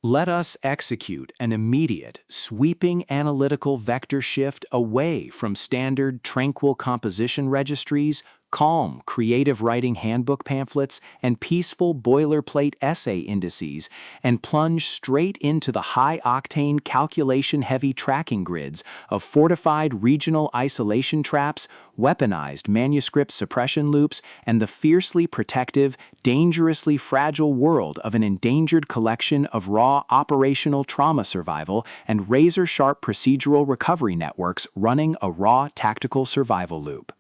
Let us execute an immediate, sweeping analytical vector shift away from standard, tranquil composition registries, calm, creative writing handbook pamphlets, and peaceful boilerplate essay indices, and plunge straight into the high-octane, calculation-heavy tracking grids of fortified regional isolation traps, weaponized manuscript suppression loops, and the fiercely protective, dangerously fragile world of an endangered collection of raw operational trauma survival and razor-sharp procedural recovery networks running a raw tactical survival loop.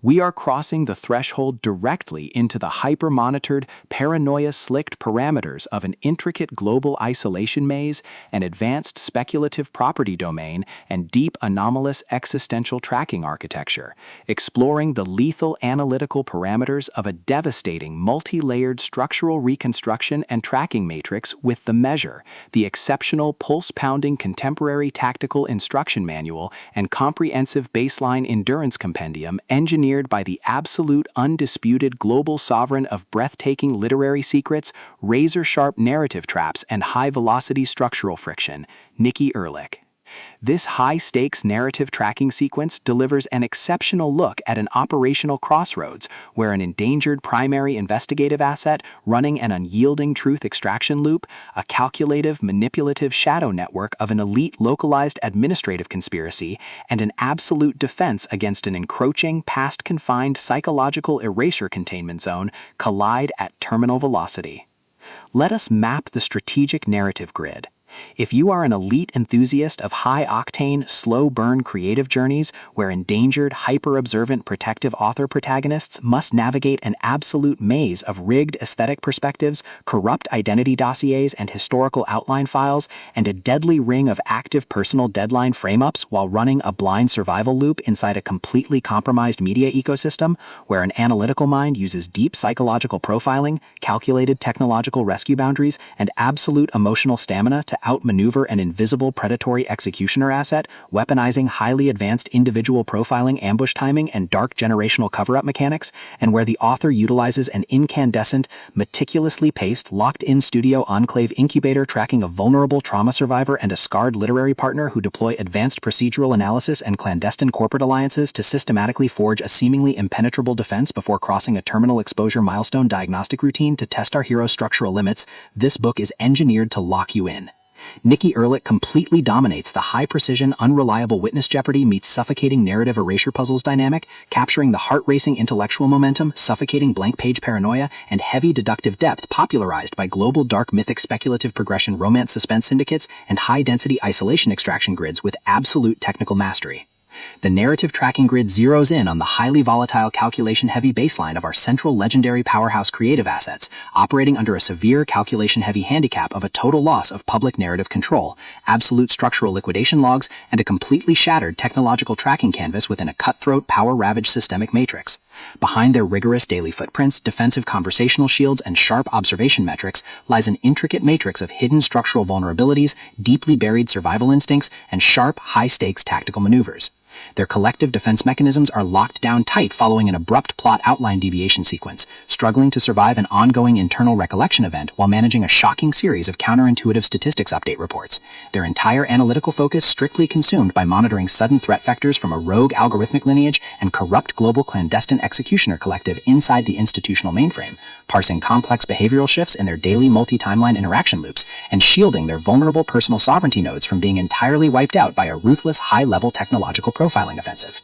We are crossing the threshold directly into the hyper-monitored, paranoia-slicked parameters of an intricate global isolation maze, an advanced speculative property domain, and deep anomalous existential tracking architecture, exploring the lethal analytical parameters of a devastating multi-layered structural reconstruction and tracking matrix with the measure, the exceptional pulse-pounding contemporary tactical instruction manual, and comprehensive baseline endurance compendium engineered by the absolute undisputed global sovereign of breathtaking literary secrets, razor-sharp narrative traps, and high-velocity structural friction, Nikki Erlick. This high-stakes narrative tracking sequence delivers an exceptional look at an operational crossroads where an endangered primary investigative asset running an unyielding truth extraction loop, a calculative, manipulative shadow network of an elite localized administrative conspiracy, and an absolute defense against an encroaching, past-confined psychological erasure containment zone collide at terminal velocity. Let us map the strategic narrative grid. If you are an elite enthusiast of high-octane, slow-burn creative journeys where endangered, hyper-observant protective author protagonists must navigate an absolute maze of rigged aesthetic perspectives, corrupt identity dossiers and historical outline files, and a deadly ring of active personal deadline frame-ups while running a blind survival loop inside a completely compromised media ecosystem where an analytical mind uses deep psychological profiling, calculated technological rescue boundaries, and absolute emotional stamina to outmaneuver an invisible predatory executioner asset, weaponizing highly advanced individual profiling, ambush timing, and dark generational cover-up mechanics, and where the author utilizes an incandescent, meticulously paced, locked-in studio enclave incubator tracking a vulnerable trauma survivor and a scarred literary partner who deploy advanced procedural analysis and clandestine corporate alliances to systematically forge a seemingly impenetrable defense before crossing a terminal exposure milestone diagnostic routine to test our hero's structural limits. This book is engineered to lock you in. Nikki Erlick completely dominates the high-precision, unreliable witness jeopardy meets suffocating narrative erasure puzzles dynamic, capturing the heart-racing intellectual momentum, suffocating blank-page paranoia, and heavy deductive depth popularized by global dark mythic speculative progression romance suspense syndicates and high-density isolation extraction grids with absolute technical mastery. The narrative tracking grid zeroes in on the highly volatile calculation-heavy baseline of our central legendary powerhouse creative assets, operating under a severe calculation-heavy handicap of a total loss of public narrative control, absolute structural liquidation logs, and a completely shattered technological tracking canvas within a cutthroat, power-ravaged systemic matrix. Behind their rigorous daily footprints, defensive conversational shields, and sharp observation metrics lies an intricate matrix of hidden structural vulnerabilities, deeply buried survival instincts, and sharp, high-stakes tactical maneuvers. Their collective defense mechanisms are locked down tight following an abrupt plot outline deviation sequence, struggling to survive an ongoing internal recollection event while managing a shocking series of counterintuitive statistics update reports. Their entire analytical focus strictly consumed by monitoring sudden threat vectors from a rogue algorithmic lineage and corrupt global clandestine executioner collective inside the institutional mainframe, parsing complex behavioral shifts in their daily multi-timeline interaction loops, and shielding their vulnerable personal sovereignty nodes from being entirely wiped out by a ruthless high-level technological profiling offensive.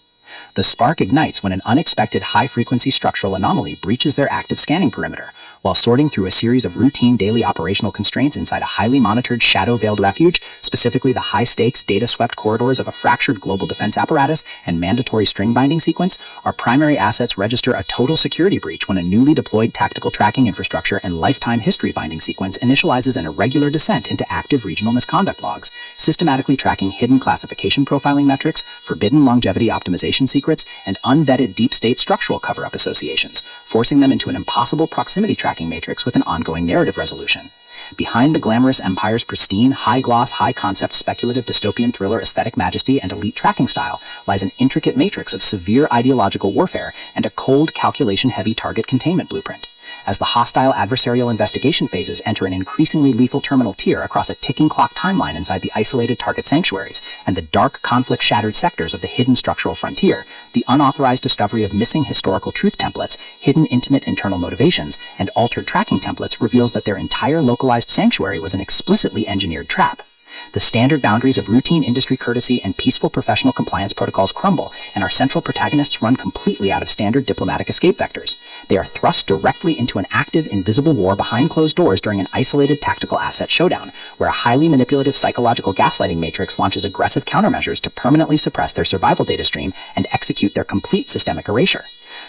The spark ignites when an unexpected high-frequency structural anomaly breaches their active scanning perimeter, while sorting through a series of routine daily operational constraints inside a highly monitored shadow-veiled refuge, specifically the high-stakes, data-swept corridors of a fractured global defense apparatus and mandatory string-binding sequence. Our primary assets register a total security breach when a newly deployed tactical tracking infrastructure and lifetime history-binding sequence initializes an irregular descent into active regional misconduct logs, systematically tracking hidden classification profiling metrics, forbidden longevity optimization secrets, and unvetted deep-state structural cover-up associations, forcing them into an impossible proximity tracking matrix with an ongoing narrative resolution. Behind the glamorous empire's pristine, high-gloss, high-concept speculative dystopian thriller aesthetic majesty and elite tracking style lies an intricate matrix of severe ideological warfare and a cold, calculation-heavy target containment blueprint. as the hostile adversarial investigation phases enter an increasingly lethal terminal tier across a ticking clock timeline inside the isolated target sanctuaries and the dark, conflict-shattered sectors of the hidden structural frontier. The unauthorized discovery of missing historical truth templates, hidden intimate internal motivations, and altered tracking templates reveals that their entire localized sanctuary was an explicitly engineered trap. The standard boundaries of routine industry courtesy and peaceful professional compliance protocols crumble, and our central protagonists run completely out of standard diplomatic escape vectors. They are thrust directly into an active, invisible war behind closed doors during an isolated tactical asset showdown, where a highly manipulative psychological gaslighting matrix launches aggressive countermeasures to permanently suppress their survival data stream and execute their complete systemic erasure.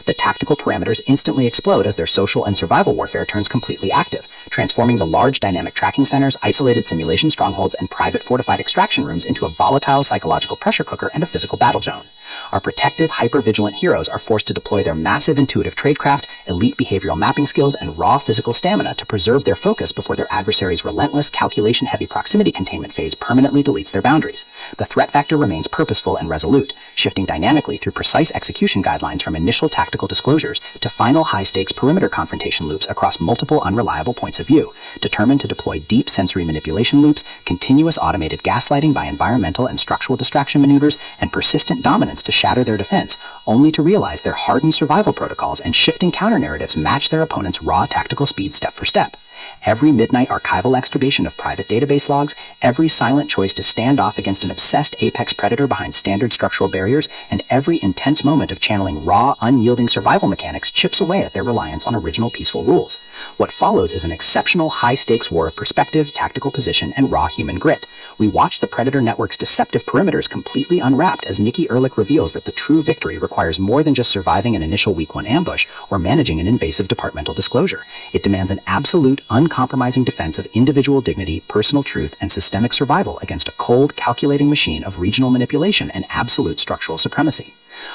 The tactical parameters instantly explode as their social and survival warfare turns completely active, transforming the large dynamic tracking centers, isolated simulation strongholds, and private fortified extraction rooms into a volatile psychological pressure cooker and a physical battle zone. Our protective, hyper-vigilant heroes are forced to deploy their massive intuitive tradecraft, elite behavioral mapping skills, and raw physical stamina to preserve their focus before their adversary's relentless, calculation-heavy proximity containment phase permanently deletes their boundaries. The threat vector remains purposeful and resolute, shifting dynamically through precise execution guidelines from initial tactical disclosures to final high-stakes perimeter confrontation loops across multiple unreliable points of view, determined to deploy deep sensory manipulation loops, continuous automated gaslighting by environmental and structural distraction maneuvers, and persistent dominance to shatter their defense, only to realize their hardened survival protocols and shifting counter-narratives match their opponent's raw tactical speed step for step. Every midnight archival exturbation of private database logs, every silent choice to stand off against an obsessed apex predator behind standard structural barriers, and every intense moment of channeling raw, unyielding survival mechanics chips away at their reliance on original peaceful rules. What follows is an exceptional high-stakes war of perspective, tactical position, and raw human grit. We watch the Predator Network's deceptive perimeters completely unwrapped as Nikki Erlick reveals that the true victory requires more than just surviving an initial week 1 ambush or managing an invasive departmental disclosure. It demands an absolute, uncompromising defense of individual dignity, personal truth, and systemic survival against a cold, calculating machine of regional manipulation and absolute structural supremacy.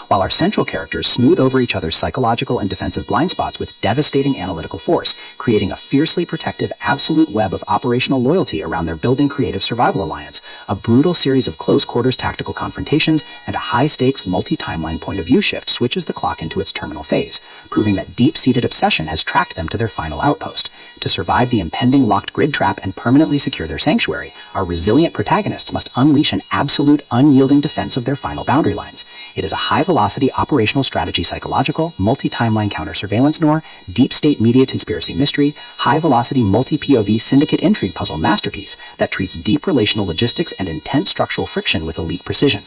While our central characters smooth over each other's psychological and defensive blind spots with devastating analytical force, creating a fiercely protective, absolute web of operational loyalty around their building creative survival alliance, a brutal series of close-quarters tactical confrontations, and a high-stakes, multi-timeline point-of-view shift switches the clock into its terminal phase, proving that deep-seated obsession has tracked them to their final outpost. To survive the impending locked grid trap and permanently secure their sanctuary, our resilient protagonists must unleash an absolute, unyielding defense of their final boundary lines. It is a high-velocity operational strategy psychological, multi-timeline counter-surveillance noir, deep-state media conspiracy mystery, high-velocity multi-POV syndicate intrigue puzzle masterpiece that treats deep relational logistics and intense structural friction with elite precision.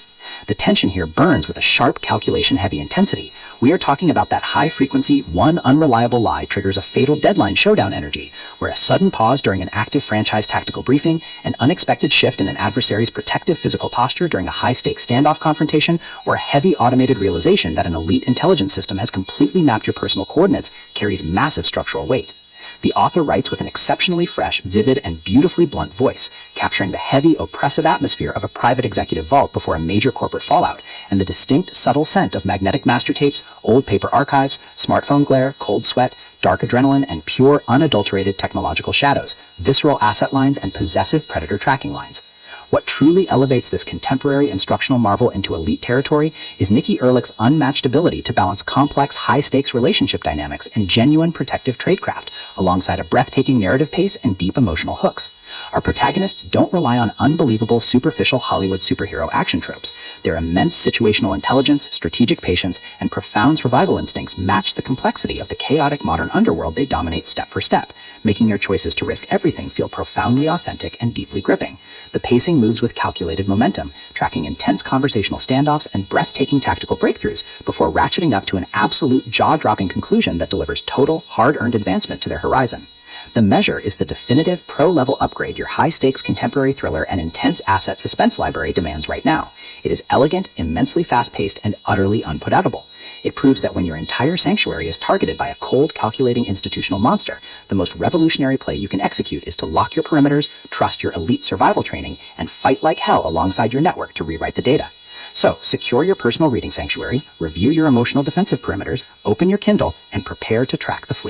The tension here burns with a sharp, calculation-heavy intensity. We are talking about that high-frequency, one unreliable lie triggers a fatal deadline showdown energy, where a sudden pause during an active franchise tactical briefing, an unexpected shift in an adversary's protective physical posture during a high-stakes standoff confrontation, or a heavy automated realization that an elite intelligence system has completely mapped your personal coordinates carries massive structural weight. The author writes with an exceptionally fresh, vivid, and beautifully blunt voice, capturing the heavy, oppressive atmosphere of a private executive vault before a major corporate fallout, and the distinct, subtle scent of magnetic master tapes, old paper archives, smartphone glare, cold sweat, dark adrenaline, and pure, unadulterated technological shadows, visceral asset lines, and possessive predator tracking lines. What truly elevates this contemporary instructional marvel into elite territory is Nikki Erlick's unmatched ability to balance complex, high-stakes relationship dynamics and genuine protective tradecraft, alongside a breathtaking narrative pace and deep emotional hooks. Our protagonists don't rely on unbelievable, superficial Hollywood superhero action tropes. Their immense situational intelligence, strategic patience, and profound survival instincts match the complexity of the chaotic modern underworld they dominate step for step, making their choices to risk everything feel profoundly authentic and deeply gripping. The pacing moves with calculated momentum, tracking intense conversational standoffs and breathtaking tactical breakthroughs before ratcheting up to an absolute jaw-dropping conclusion that delivers total, hard-earned advancement to their horizon. The measure is the definitive pro-level upgrade your high-stakes contemporary thriller and intense asset suspense library demands right now. It is elegant, immensely fast-paced, and utterly unput-outable. It proves that when your entire sanctuary is targeted by a cold, calculating institutional monster, the most revolutionary play you can execute is to lock your perimeters, trust your elite survival training, and fight like hell alongside your network to rewrite the data. So, secure your personal reading sanctuary, review your emotional defensive perimeters, open your Kindle, and prepare to track the fleet.